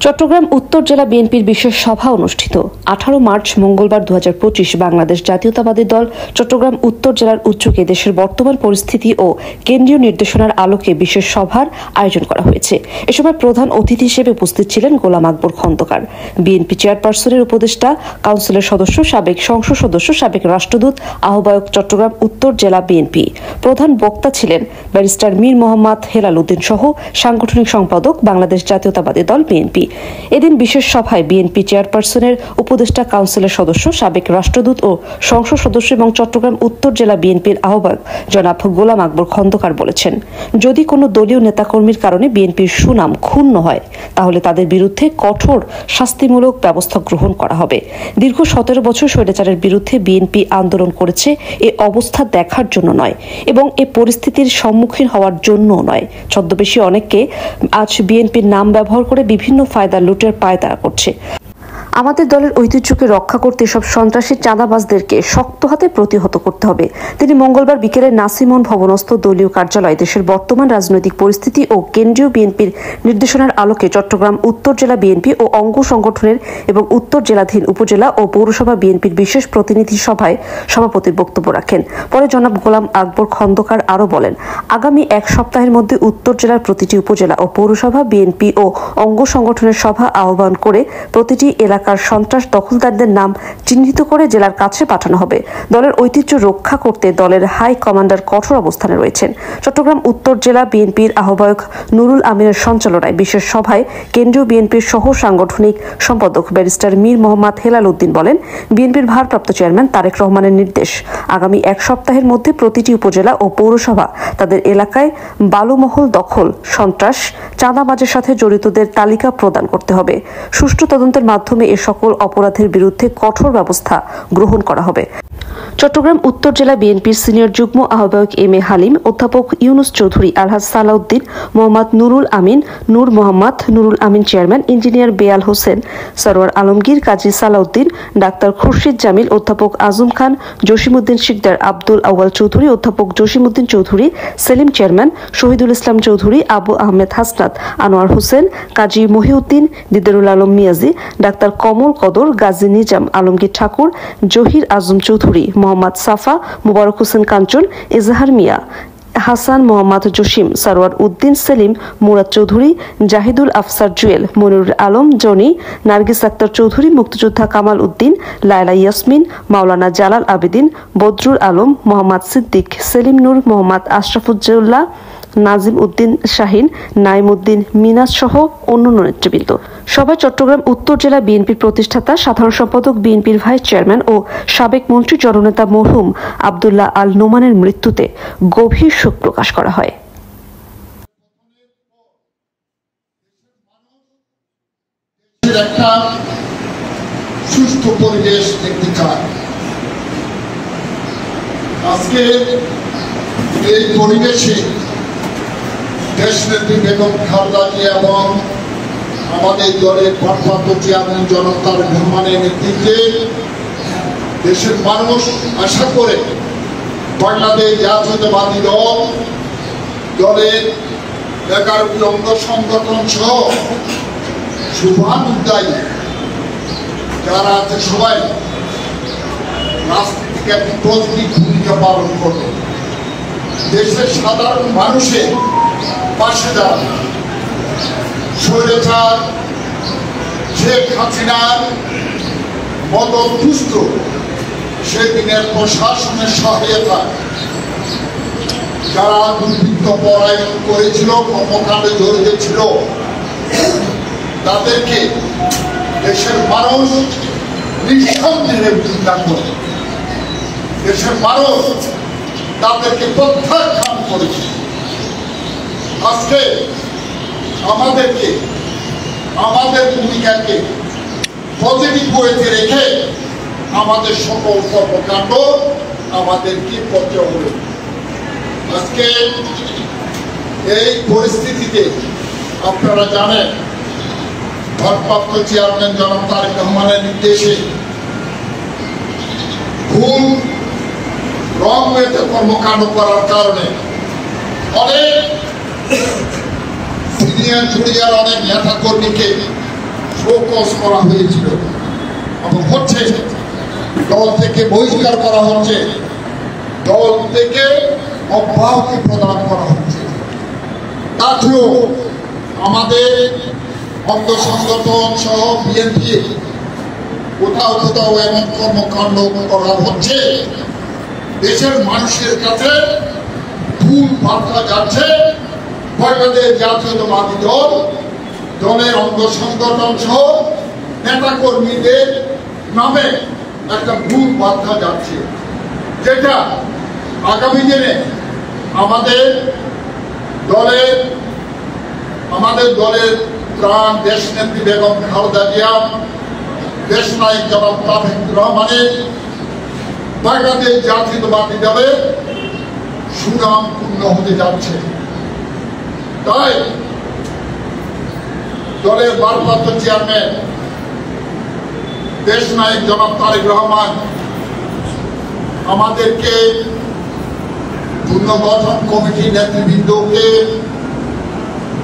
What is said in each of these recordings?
চট্টগ্রাম উত্তর জেলা বিএনপির বিশেষ সভা অনুষ্ঠিত। 18 মার্চ মঙ্গলবার 2025 বাংলাদেশ জাতীয়তাবাদী দল চট্টগ্রাম উত্তর জেলার উদ্যোগে দেশের বর্তমান পরিস্থিতি ও কেন্দ্রীয় নির্দেশনার আলোকে বিশেষ সভার আয়োজন করা হয়েছে। এ সময় প্রধান অতিথি হিসেবে উপস্থিত ছিলেন গোলাম আকবর খন্দকার, বিএনপি চেয়ারপারসনের উপদেষ্টা, কাউন্সিলের সদস্য, সাবেক সংসদ সদস্য, সাবেক রাষ্ট্রদূত, আহ্বায়ক চট্টগ্রাম উত্তর জেলা বিএনপি। প্রধান বক্তা ছিলেন ব্যারিস্টার মীর মোহাম্মদ হেলাল উদ্দিন সহ সাংগঠনিক সম্পাদক, বাংলাদেশ জাতীয়তাবাদী দল বিএনপি। এদিন বিশেষ সভায় বিএনপি চেয়ারপারসনের উপদেষ্টা, কাউন্সিলের সদস্য, সাবেক রাষ্ট্রদূত ও সংসদ সদস্য এবং চট্টগ্রাম উত্তর জেলা বিএনপির আহ্বায়ক জনাব গোলাম আকবর খন্দকার বলেছেন, যদি কোনো দলীয় নেতাকর্মীর কারণে বিএনপির সুনাম ক্ষুণ্ণ হয় তাহলে তাদের বিরুদ্ধে কঠোর শাস্তিমূলক ব্যবস্থা গ্রহণ করা হবে। দীর্ঘ 17 বছর স্বৈরাচারের বিরুদ্ধে বিএনপি আন্দোলন করেছে, এ অবস্থা দেখার জন্য নয় এবং এ পরিস্থিতির সম্মুখীন হওয়ার জন্যও নয়। ছদ্মবেশী অনেককে আজ বিএনপির নাম ব্যবহার করে বিভিন্ন ফায়দা লুটের পায়তারা করছে। আমাদের দলের ঐতিহ্যকে রক্ষা করতে সব সন্ত্রাসী চাঁদাবাজদেরকে শক্ত হাতে প্রতিহত করতে হবে। তিনি মঙ্গলবার বিকেলে নাসিমন ভবনস্থ দলীয় কার্যালয়ে দেশের বর্তমান রাজনৈতিক পরিস্থিতি ও কেন্দ্রীয় বিএনপির নির্দেশনার আলোকে চট্টগ্রাম উত্তর জেলা বিএনপি ও অঙ্গ সংগঠনের এবং উত্তর জেলাধীন উপজেলা ও পৌরসভা বিএনপির বিশেষ প্রতিনিধি সভায় সভাপতির বক্তব্য রাখেন। পরে জনাব গোলাম আকবর খন্দকার আরও বলেন, আগামী এক সপ্তাহের মধ্যে উত্তর জেলার প্রতিটি উপজেলা ও পৌরসভা বিএনপি ও অঙ্গ সংগঠনের সভা আহ্বান করে প্রতিটি এলাকার সন্ত্রাস দখলদারদের নাম চিহ্নিত করে জেলার কাছে পাঠানো হবে। দলের ঐতিহ্য রক্ষা করতে দলের হাই কমান্ডার কঠোর অবস্থানে রয়েছেন। চট্টগ্রাম উত্তর জেলা বিএনপির আহ্বায়ক নুরুল আমিনের সঞ্চালনায় বিশেষ সভায় কেন্দ্রীয় বিএনপির সহ সাংগঠনিক সম্পাদক ব্যারিস্টার মীর মোহাম্মদ হেলাল উদ্দিন বলেন, বিএনপির ভারপ্রাপ্ত চেয়ারম্যান তারেক রহমানের নির্দেশ, আগামী এক সপ্তাহের মধ্যে প্রতিটি উপজেলা ও পৌরসভা তাদের এলাকায় বালুমহল দখল, সন্ত্রাস, চাঁদাবাজের সাথে জড়িতদের তালিকা প্রদান করতে হবে। সুষ্ঠু তদন্তের মাধ্যমে এ সকল অপরাধের বিরুদ্ধে কঠোর ব্যবস্থা গ্রহণ করা হবে। চট্টগ্রাম উত্তর জেলা বিএনপির সিনিয়র যুগ্ম আহ্বায়ক এম এ হালিম, অধ্যাপক ইউনুস চৌধুরী, আলহাজ সালাউদ্দিন, মোহাম্মদ নুরুল আমিন, নূর মোহাম্মদ, নুরুল আমিন চেয়ারম্যান, ইঞ্জিনিয়ার বেয়াল হোসেন, সরওয়ার আলমগীর, কাজী সালাউদ্দিন, ডাক্তার খুরশিদ জামিল, অধ্যাপক আজম খান, জসিমউদ্দিন শিকদার, আব্দুল আউয়াল চৌধুরী, অধ্যাপক জসিমউদ্দিন চৌধুরী, সেলিম চেয়ারম্যান, শহীদুল ইসলাম চৌধুরী, আবু আহমেদ হাসনাত, আনোয়ার হোসেন, কাজী মহিউদ্দিন, দিদারুল আলম মিয়াজি, ডাক্তার কমল কদর, গাজী নিজাম, আলমগীর ঠাকুর, জহির আজম চৌধুরী, মোহাম্মদ সাফা, মুবারক হোসেন কাঞ্চন, এজাহার মিয়া, হাসান মোহাম্মদ জসিম, সরওয়ার উদ্দিন সেলিম, মুরাদ চৌধুরী, জাহিদুল আফসার জুয়েল, মনিরুল আলম জনি, নার্গিস আক্তার চৌধুরী, মুক্তিযোদ্ধা কামাল উদ্দিন, লায়লা ইয়াসমিন, মাওলানা জালাল আবেদিন, বদরুল আলম, মোহাম্মদ সিদ্দিক, সেলিম নূর, মোহাম্মদ আশরাফুজ্জৌল্লাহ, নাজিম উদ্দিন শাহিন, নাইম উদ্দিন মিনাজ সহ অন্যান্য নেতৃবৃন্দ। সভায় চট্টগ্রাম উত্তর জেলা বিএনপির প্রতিষ্ঠাতা, সাধারণ সম্পাদক, বিএনপির ভাইস চেয়ারম্যান ও সাবেক মন্ত্রী জননেতা মরহুম আব্দুল্লাহ আল নোমানের মৃত্যুতে গভীর শোক প্রকাশ করা হয়। একটা সুষ্ঠু পরিবেশ দেখতে চায়। আজকে এই পরিবেশে দেশনেত্রী বেগম খালেদা জিয়া এবং আমাদের দলের ভারপ্রাপ্ত চেয়ারম্যান জনাব তারেক রহমানের নেতৃত্বে দেশের মানুষ আশা করে বাংলাদেশ জাতীয়তাবাদী দলের 11টি অঙ্গ সংগঠন সহ শুভানুধ্যায়ী যারা আছে সবাই রাজনীতিকে একটি পজিটিভ ভূমিকা পালন করবে, দেশের সাধারণ মানুষের পাশে দাঁড়াবে। স্বৈরাচার শেখ হাসিনার মতো দুষ্ট সেদিনের প্রশাসনের সহায়তা যারা দুর্বৃত্ত পলায়ন করেছিল, কর্মকাণ্ডে জড়িত ছিল, তাদেরকে দেশের মানুষ নিঃসন্দেহে নিন্দা করে, দেশের মানুষ তাদেরকে প্রত্যাখ্যান করেছে। আজকে আমাদেরকে আমাদের ভূমিকাকে পজিটিভ ওয়েতে রেখে আমাদের সকল কর্মকাণ্ড আমাদেরকে পর্যায়ে আজকে এই পরিস্থিতিতে আপনারা জানেন ভারপ্রাপ্ত চেয়ারম্যান জনাব তারেক রহমানের নির্দেশে ভুল রং ওয়েতে কর্মকাণ্ড করার কারণে অনেক সিনিয়র জুনিয়র অনেক নেতা কর্মীকে শোকজ করা হয়েছিল এবং হচ্ছে, দল থেকে বহিষ্কার করা হচ্ছে, দল থেকে অব্যাহতি প্রদান করা হচ্ছে। তাতেও আমাদের অঙ্গ সংগঠন সহ বিএনপি কোথাও কোথাও এমন কর্মকাণ্ড করা হচ্ছে, দেশের মানুষের কাছে ভুল বার্তা যাচ্ছে। বাংলাদেশ জাতীয়তাবাদী দল, দলের অঙ্গ সংগঠন সহ নেতা কর্মীদের নামে একটা ভুল বার্তা যাচ্ছে, যেটা আগামী দিনে আমাদের দলের প্রাণ দেশনেত্রী বেগম খালেদা জিয়া, দেশ নায়ক জনাব তারেক রহমানের বাংলাদেশ জাতীয়তাবাদী দলের সুনাম পূর্ণ হতে যাচ্ছে। তাই দলের ভারপ্রাপ্ত চেয়ারম্যান দেশ নায়ক জনাব তারেক রহমান আমাদেরকে পুনর্গঠন কমিটির নেতৃবৃন্দকে,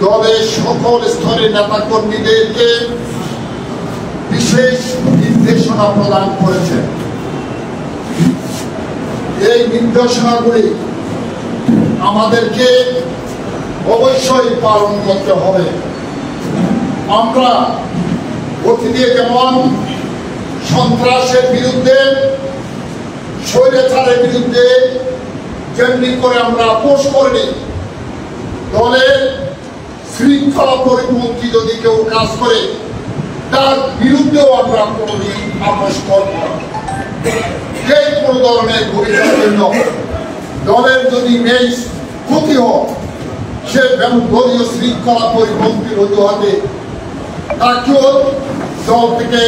দলের সকল স্তরের নেতা কর্মীদেরকে বিশেষ নির্দেশনা প্রদান করেছেন। এই নির্দেশনাগুলি আমাদেরকে অবশ্যই পালন করতে হবে। আমরা অতীতে যেমন সন্ত্রাসের বিরুদ্ধে, স্বৈরাচারের বিরুদ্ধে যেমনি করে আমরা আপোষ করিনি, দলের শৃঙ্খলা পরিপন্থী যদি কেউ কাজ করে তার বিরুদ্ধেও আমরা কোনোদিন আপোষ করব না। যে কোনো ধরনের ভূমিকার জন্য দলের যদি নেই ক্ষতি হয়, সে দলীয় শৃঙ্খলা পরিপন্থীর অজুহাতে তাকেও দল থেকে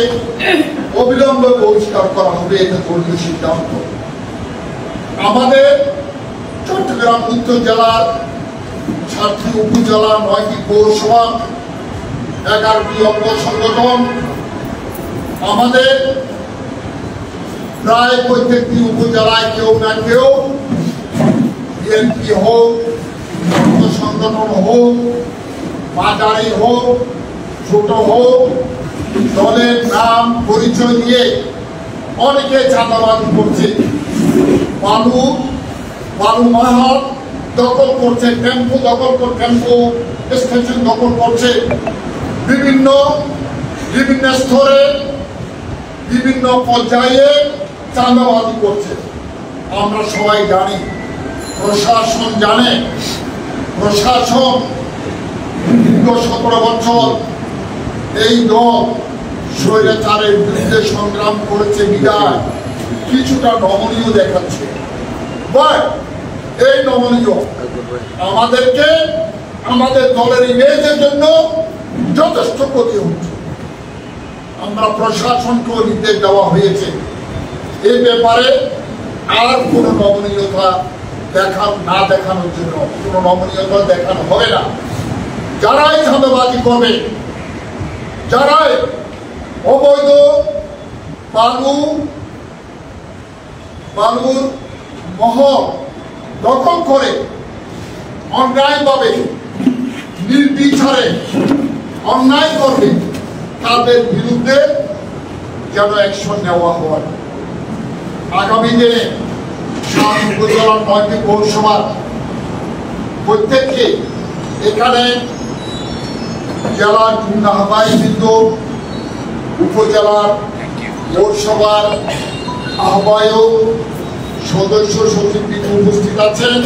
অবিলম্বে বহিষ্কার করা হবে, এটা দলীয় সিদ্ধান্ত। আমাদের চট্টগ্রাম উত্তর জেলার 7টি উপজেলা, 9টি পৌরসভা, 11টি অঙ্গ সংগঠন, আমাদের প্রায় প্রত্যেকটি উপজেলায় কেউ না কেউ বিএনপি হোক, অঙ্গ সংগঠন হোক, মাঝারি হোক, ছোট হোক, দলের নাম পরিচয় দিয়ে অনেকে চাঁদাবাজি করছে, বালু মাহাত দখল করছে, টেম্পো স্টেশন দখল করছে, বিভিন্ন স্তরে বিভিন্ন পর্যায়ে চাঁদাবাজি করছে। আমরা সবাই জানি, প্রশাসন জানে, প্রশাসন দীর্ঘ 17 বছর এই দল স্বৈরাচারের বিরুদ্ধে সংগ্রাম করেছে বিদায় কিছুটা নমনীয় দেখাচ্ছে। বাট এই নমনীয় আমাদেরকে আমাদের দলের ইমেজের জন্য যথেষ্ট ক্ষতি হচ্ছে। আমরা প্রশাসনকেও নির্দেশ দেওয়া হয়েছে এই ব্যাপারে আর কোনো নমনীয়তা দেখানোর জন্য কোনো নমনীয়তা দেখানো হবে না। যারাই চাঁদাবাজি করবে, যারাই অবৈধ বালুর মহল দখল করে অন্যায়ভাবে নির্বিচারে অন্যায় করবে, তাদের বিরুদ্ধে যেন অ্যাকশন নেওয়া হয়। আগামী দিনে 7 উপজেলার 9টি পৌরসভার প্রত্যেককে এখানে জেলার আহ্বায়কবৃন্দ, উপজেলার পৌরসভার আহ্বায়ক, সদস্য সচিববৃন্দ উপস্থিত আছেন।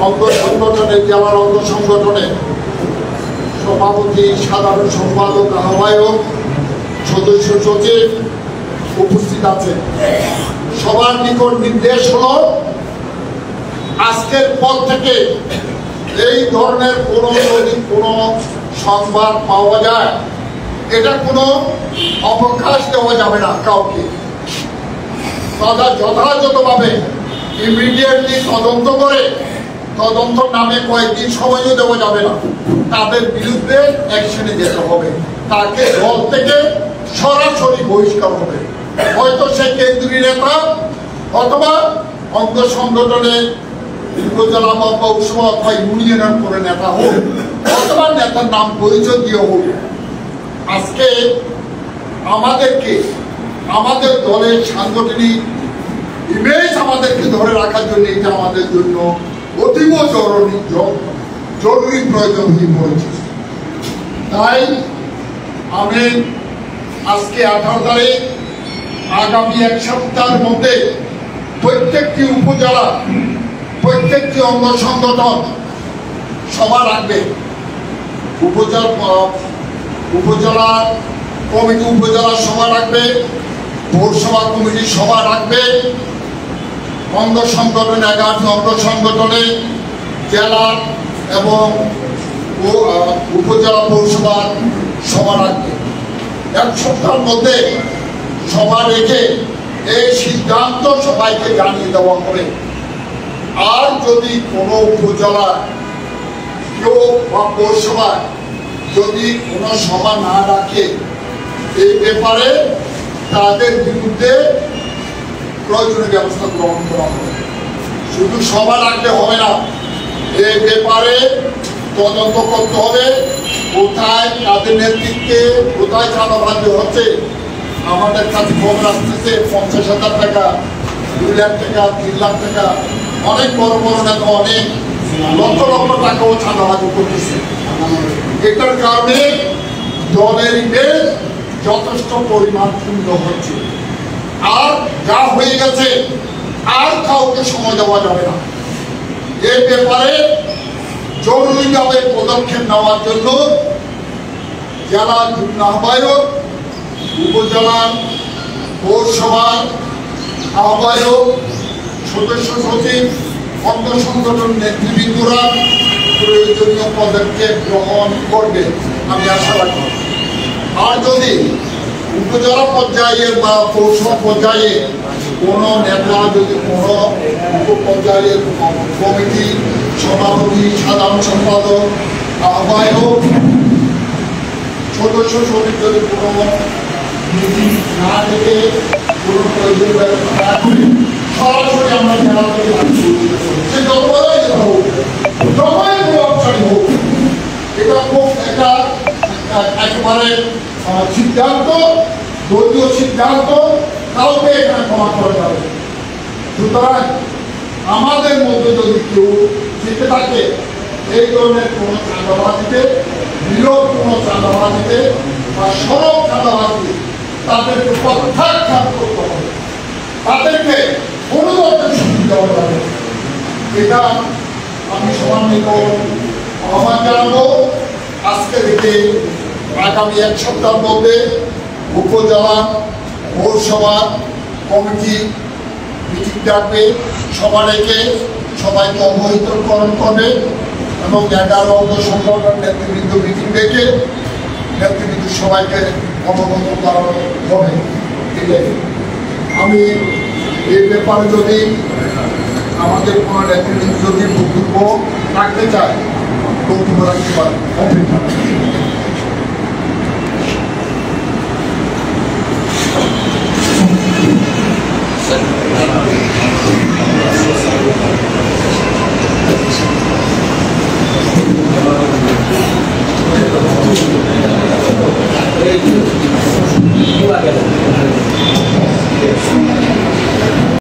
অঙ্গ সংগঠনের জেলার অঙ্গ সংগঠনের সভাপতি, সাধারণ সম্পাদক, আহ্বায়ক, সদস্য সচিব উপস্থিত আছেন। সবার নিকট নির্দেশ হলো আজকের পর থেকে এই ধরনের যদি কোনো সংবাদ পাওয়া যায়, এটা কোনো অবকাশ দেওয়া যাবে না কাউকে। যথাযথভাবে ইমিডিয়েটলি তদন্ত করে, তদন্ত নামে কয়েকদিন সময়ও দেওয়া যাবে না, তাদের বিরুদ্ধে অ্যাকশনে যেতে হবে। তাকে দল থেকে সরাসরি বহিষ্কার হবে। হয়তো সে কেন্দ্রীয় নেতা অথবা অঙ্গ সংগঠনের উপজেলা বা পৌরসভা অথবা ইউনিয়নের করে নেতা হোক, অথবা নেতার নাম পরিচয় দিয়ে হোক, আজকে আমাদেরকে আমাদের দলের সাংগঠনিক ইমেজ আমাদেরকে ধরে রাখার জন্য এটা আমাদের জন্য অতীব জরুরি প্রয়োজন হয়ে পড়েছে। তাই আমি আজকে 18 তারিখ আগামী এক সপ্তাহের মধ্যে প্রত্যেকটি উপজেলা প্রত্যেকটি অঙ্গ সংগঠন সভা রাখবে। উপজেলা কমিটি উপজেলা সভা রাখবে, পৌরসভা কমিটি সভা রাখবে, অঙ্গ সংগঠন 11টি অঙ্গ সংগঠনে জেলা এবং উপজেলা পৌরসভার সভা রাখবে। এক সপ্তাহের মধ্যে সভা রেখে এই সিদ্ধান্ত সবাইকে জানিয়ে দেওয়া হবে। আর যদি কোনো উপজেলা কেউ বা পৌরসভায় যদি কোনো সভা না রাখে এই ব্যাপারে তাদের বিরুদ্ধে প্রয়োজনীয় ব্যবস্থা গ্রহণ করা হবে। শুধু সভা রাখলে হবে না, এই ব্যাপারে তদন্ত করতে হবে কোথায় কাদের নেতৃত্বে কোথায় চাঁদাবাজি হচ্ছে। আমাদের কাছে খবর আসতেছে 50,000 টাকা, 2 লাখ টাকা, 3 লাখ টাকা, অনেক বড় বড় নেতা অনেক লক্ষ লক্ষ টাকাও চাঁদাবাজি করতেছে। এটার কারণে দলের ইমেজ যথেষ্ট পরিমাণ পূর্ণ হচ্ছে। আর যা হয়ে গেছে আর কাউকে সময় দেওয়া যাবে না। এই ব্যাপারে জরুরিভাবে পদক্ষেপ নেওয়ার জন্য জেলা যুগ্ম আহ্বায়ক, উপজেলা পৌরসভার আহ্বায়ক, সদস্য সচিব, অঙ্গ সংগঠন নেতৃবৃন্দরা প্রয়োজনীয় পদক্ষেপ গ্রহণ করবে আমি আশা রাখি। আর যদি উপজেলা পর্যায়ে বা পৌরসভা পর্যায়ে কোনো নেতা যদি কোনো উপপর্যায়ের কমিটি সভাপতি, সাধারণ সম্পাদক, আহ্বায়ক, সদস্য সচিব যদি কোনো মিটিং না থেকে কোনো প্রয়োজন সরাসরি আমরা জেলা থেকে সে যতবারই হোক যতই প্রভাবশালী হোক, এটা খুব একটা একেবারে সিদ্ধান্ত, দলীয় সিদ্ধান্ত, কাউকে এখানে ক্ষমা করা যাবে। সুতরাং আমাদের মধ্যে যদি কেউ থেকে থাকে এই ধরনের কোনো চাঁদাবাজিতে, বিরোধ কোনো চাঁদাবাজিতে বা সড়ক চাঁদাবাজি, তাদেরকে প্রত্যাখ্যান করতে হবে, তাদেরকে কোনো রকম সুযোগ দেওয়া যাবে। এটা আমি সমন্বিত আহ্বান জানাবো। আজকে থেকে আগামী এক সপ্তাহের মধ্যে উপজেলা পৌরসভা কমিটি মিটিং ডাকবে, সভা রেখে সবাইকে অবহিতকরণ করবে এবং 11 অঙ্গ সংগঠন নেতৃবৃন্দ মিটিং ডেকে নেতৃবৃন্দ সবাইকে অবগত করা হবে। ঠিক আছে, আমি এই ব্যাপারে যদি আমাদের কোনো নেতৃবৃন্দ যদি বক্তব্য রাখতে চায় বক্তব্য রাখতে পারেন।